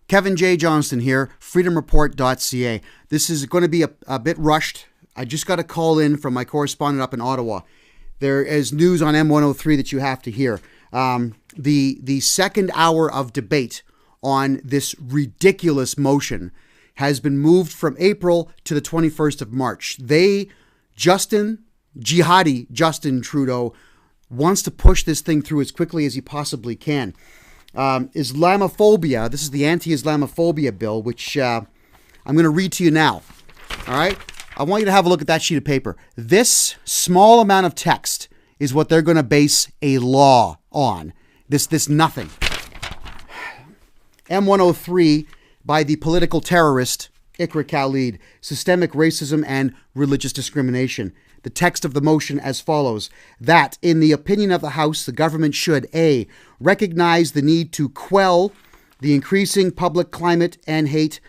Kevin J. Johnston here, freedomreport.ca. This is going to be a bit rushed. I just got a call in from my correspondent up in Ottawa. There is news on M103 that you have to hear. The second hour of debate on this ridiculous motion has been moved from April to the 21st of March. Jihadi Justin Trudeau wants to push this thing through as quickly as he possibly can. Islamophobia, this is the anti-Islamophobia bill, which I'm going to read to you now. All right? I want you to have a look at that sheet of paper. This small amount of text is what they're going to base a law on. This nothing. M103 by the political terrorist Iqra Khalid, systemic racism and religious discrimination. The text of the motion as follows: that, in the opinion of the House, the government should A, recognize the need to quell the increasing public climate and hate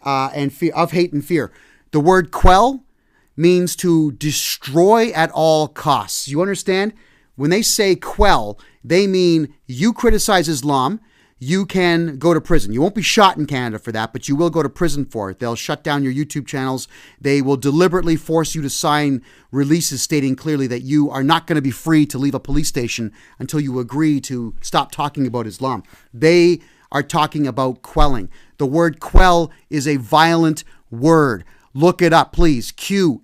and fear. The word quell means to destroy at all costs. You understand? When they say quell, they mean you criticize Islam, you can go to prison. You won't be shot in Canada for that, but you will go to prison for it. They'll shut down your YouTube channels. They will deliberately force you to sign releases stating clearly that you are not going to be free to leave a police station until you agree to stop talking about Islam. They are talking about quelling. The word quell is a violent word. Look it up, please. Quell.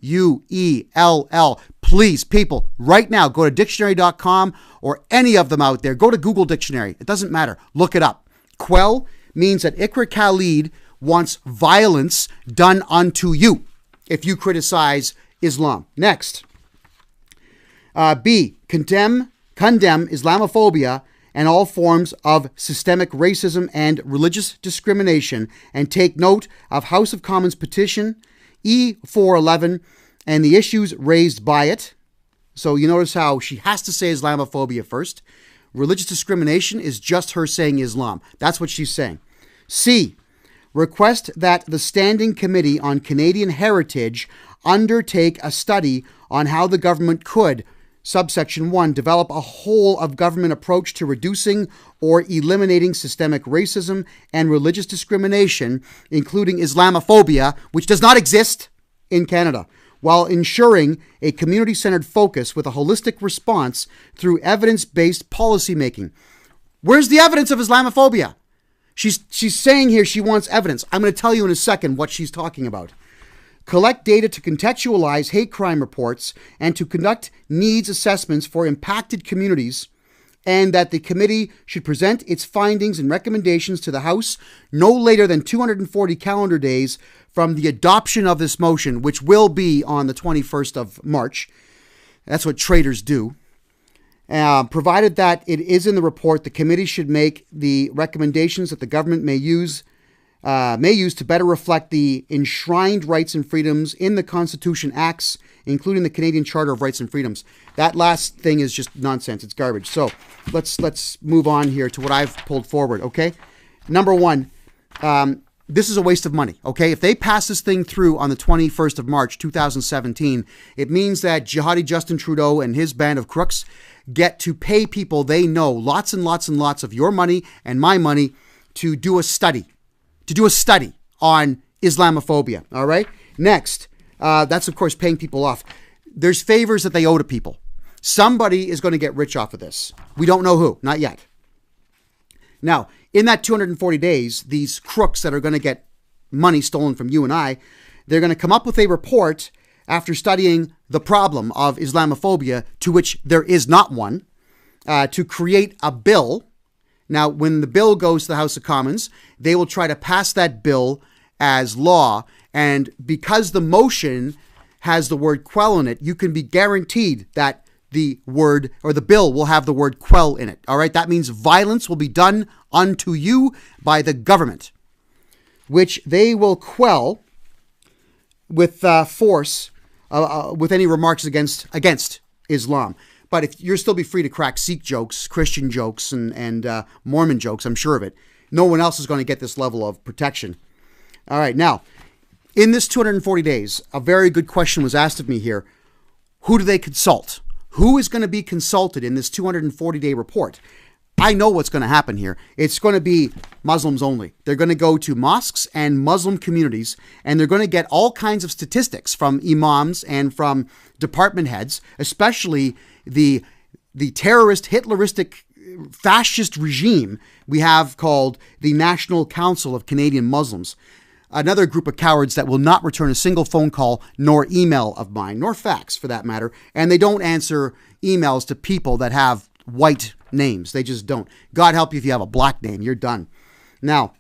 Please, people, right now, go to dictionary.com or any of them out there. Go to Google Dictionary. It doesn't matter. Look it up. Quell means that Iqra Khalid wants violence done unto you if you criticize Islam. Next. B, condemn Islamophobia and all forms of systemic racism and religious discrimination, and take note of House of Commons petition E411 and the issues raised by it. So you notice how she has to say Islamophobia first. Religious discrimination is just her saying Islam. That's what she's saying. C, request that the Standing Committee on Canadian Heritage undertake a study on how the government could, subsection 1, develop a whole of government approach to reducing or eliminating systemic racism and religious discrimination, including Islamophobia, which does not exist in Canada, while ensuring a community-centered focus with a holistic response through evidence-based policymaking. Where's the evidence of Islamophobia? She's saying here she wants evidence. I'm going to tell you in a second what she's talking about. Collect data to contextualize hate crime reports and to conduct needs assessments for impacted communities, and that the committee should present its findings and recommendations to the House no later than 240 calendar days from the adoption of this motion, which will be on the 21st of March. That's what traitors do. Provided that it is in the report, the committee should make the recommendations that the government may use to better reflect the enshrined rights and freedoms in the Constitution acts, including the Canadian Charter of Rights and Freedoms. That last thing is just nonsense. It's garbage. So let's move on here to what I've pulled forward, okay? Number one, this is a waste of money, okay? If they pass this thing through on the 21st of March, 2017, it means that jihadi Justin Trudeau and his band of crooks get to pay people they know lots and lots and lots of your money and my money to do a study. On Islamophobia, all right? Next, that's, of course, paying people off. There's favors that they owe to people. Somebody is going to get rich off of this. We don't know who, not yet. Now, in that 240 days, these crooks that are going to get money stolen from you and I, they're going to come up with a report after studying the problem of Islamophobia, to which there is not one, to create a bill. Now, when the bill goes to the House of Commons, they will try to pass that bill as law. And because the motion has the word quell in it, you can be guaranteed that the word or the bill will have the word quell in it. All right. That means violence will be done unto you by the government, which they will quell with force with any remarks against Islam. But if you'll still be free to crack Sikh jokes, Christian jokes, and Mormon jokes, I'm sure of it. No one else is going to get this level of protection. All right. Now, in this 240 days, a very good question was asked of me here. Who do they consult? Who is going to be consulted in this 240-day report? I know what's going to happen here. It's going to be Muslims only. They're going to go to mosques and Muslim communities, and they're going to get all kinds of statistics from imams and from department heads, especially the terrorist, Hitleristic, fascist regime we have called the National Council of Canadian Muslims. Another group of cowards that will not return a single phone call nor email of mine, nor fax for that matter. And they don't answer emails to people that have white names. They just don't. God help you if you have a black name. You're done. Now,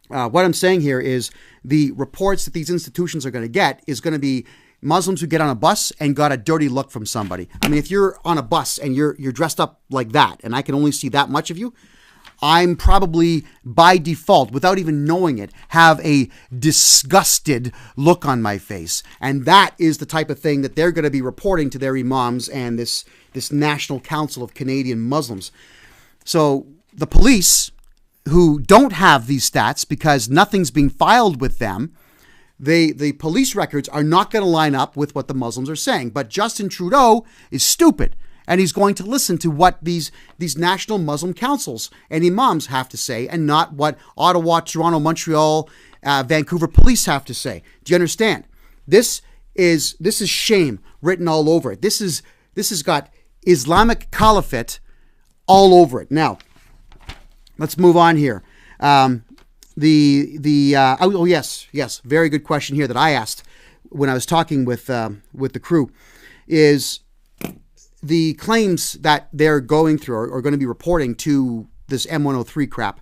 what I'm saying here is the reports that these institutions are going to get is going to be Muslims who get on a bus and got a dirty look from somebody. I mean, if you're on a bus and you're dressed up like that, and I can only see that much of you, I'm probably by default, without even knowing it, have a disgusted look on my face. And that is the type of thing that they're going to be reporting to their imams and this National Council of Canadian Muslims. So the police, who don't have these stats because nothing's being filed with them, the police records are not going to line up with what the Muslims are saying. But Justin Trudeau is stupid. And he's going to listen to what these national Muslim councils and imams have to say, and not what Ottawa, Toronto, Montreal, Vancouver police have to say. Do you understand? This is shame written all over it. This has got Islamic caliphate all over it. Now, let's move on here. Yes, very good question here that I asked when I was talking with the crew is the claims that they're going through or going to be reporting to this M103 crap.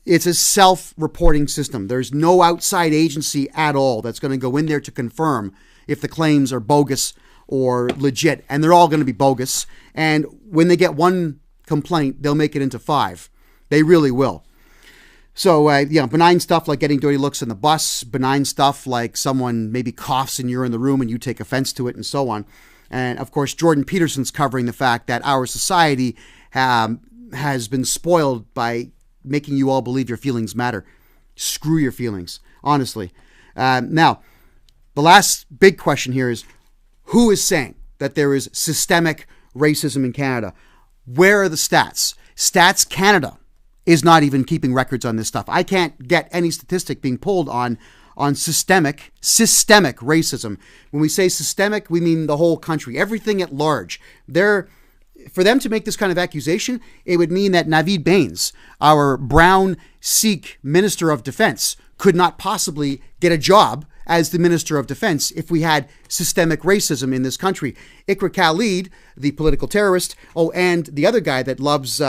It's a self-reporting system. There's no outside agency at all that's going to go in there to confirm if the claims are bogus or legit. And they're all going to be bogus. And when they get one complaint, they'll make it into 5. They really will. So, benign stuff like getting dirty looks in the bus, benign stuff like someone maybe coughs and you're in the room and you take offense to it and so on. And, of course, Jordan Peterson's covering the fact that our society has been spoiled by making you all believe your feelings matter. Screw your feelings, honestly. Now, the last big question here is, who is saying that there is systemic racism in Canada? Where are the stats? Stats Canada is not even keeping records on this stuff. I can't get any statistic being pulled on systemic racism. When we say systemic, we mean the whole country, everything at large. For them to make this kind of accusation, it would mean that Naveed Bains, our brown Sikh Minister of Defense, could not possibly get a job as the Minister of Defense if we had systemic racism in this country. Iqra Khalid, the political terrorist, and the other guy that loves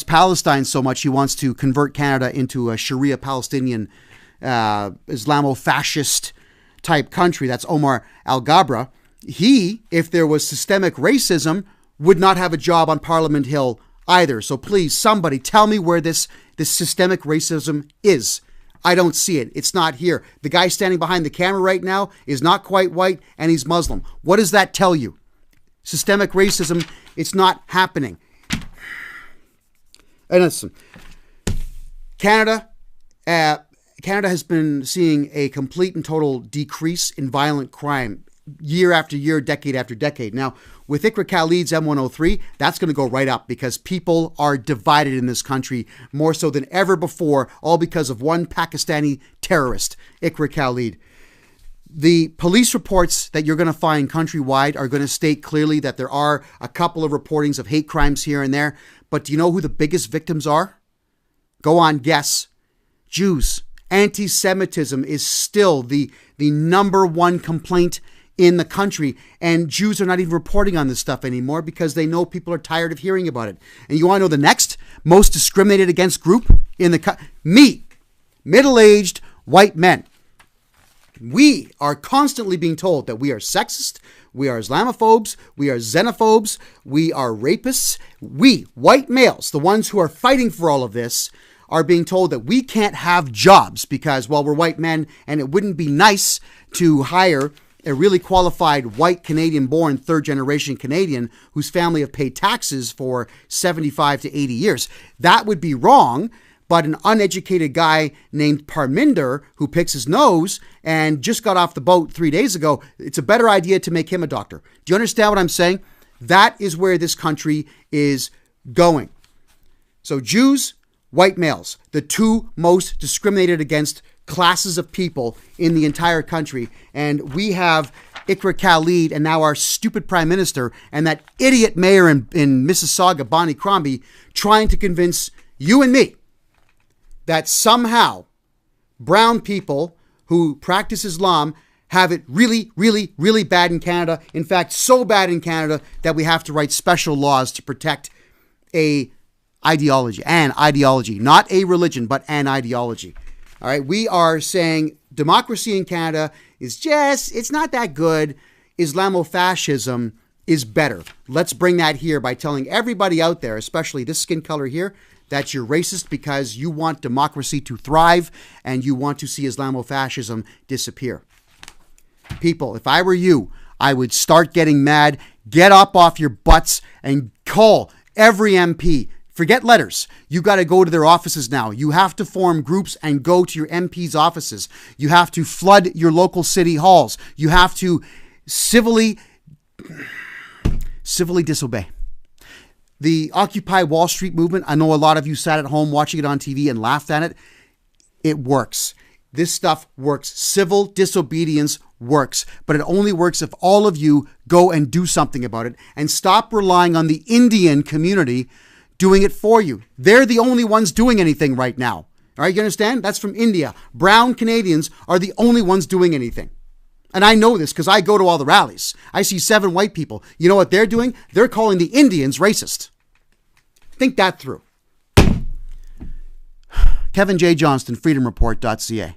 Palestine so much he wants to convert Canada into a Sharia Palestinian Islamo-fascist type country. That's Omar Al-Ghabra. He, if there was systemic racism, would not have a job on Parliament Hill either. So please, somebody tell me where this systemic racism is. I don't see it. It's not here. The guy standing behind the camera right now is not quite white and he's Muslim. What does that tell you? Systemic racism, it's not happening. And listen, Canada has been seeing a complete and total decrease in violent crime year after year, decade after decade. Now, with Iqra Khalid's M103, that's going to go right up because people are divided in this country more so than ever before, all because of one Pakistani terrorist, Iqra Khalid. The police reports that you're going to find countrywide are going to state clearly that there are a couple of reportings of hate crimes here and there. But do you know who the biggest victims are? Go on, guess. Jews. Anti-Semitism is still the number one complaint in the country. And Jews are not even reporting on this stuff anymore because they know people are tired of hearing about it. And you want to know the next most discriminated against group in the me, middle-aged white men. We are constantly being told that we are sexist, we are Islamophobes, we are xenophobes, we are rapists. We, white males, the ones who are fighting for all of this, are being told that we can't have jobs because, well, we're white men and it wouldn't be nice to hire a really qualified white Canadian-born third-generation Canadian whose family have paid taxes for 75 to 80 years. That would be wrong, but an uneducated guy named Parminder who picks his nose and just got off the boat 3 days ago, it's a better idea to make him a doctor. Do you understand what I'm saying? That is where this country is going. So Jews, white males, the two most discriminated against classes of people in the entire country. And we have Iqra Khalid and now our stupid prime minister and that idiot mayor in Mississauga, Bonnie Crombie, trying to convince you and me that somehow brown people who practice Islam have it really, really, really bad in Canada. In fact, so bad in Canada that we have to write special laws to protect an ideology, not a religion, but an ideology. All right, we are saying democracy in Canada is it's not that good. Islamofascism is better. Let's bring that here by telling everybody out there, especially this skin color here, that you're racist because you want democracy to thrive and you want to see Islamofascism disappear. People, if I were you, I would start getting mad, get up off your butts and call every MP. Forget letters. You got to go to their offices now. You have to form groups and go to your MP's offices. You have to flood your local city halls. You have to civilly disobey. The Occupy Wall Street movement, I know a lot of you sat at home watching it on TV and laughed at it. It works. This stuff works. Civil disobedience works, but it only works if all of you go and do something about it and stop relying on the Indian community doing it for you. They're the only ones doing anything right now. All right, you understand? That's from India. Brown Canadians are the only ones doing anything. And I know this because I go to all the rallies. I see 7 white people. You know what they're doing? They're calling the Indians racist. Think that through. Kevin J. Johnston, freedomreport.ca.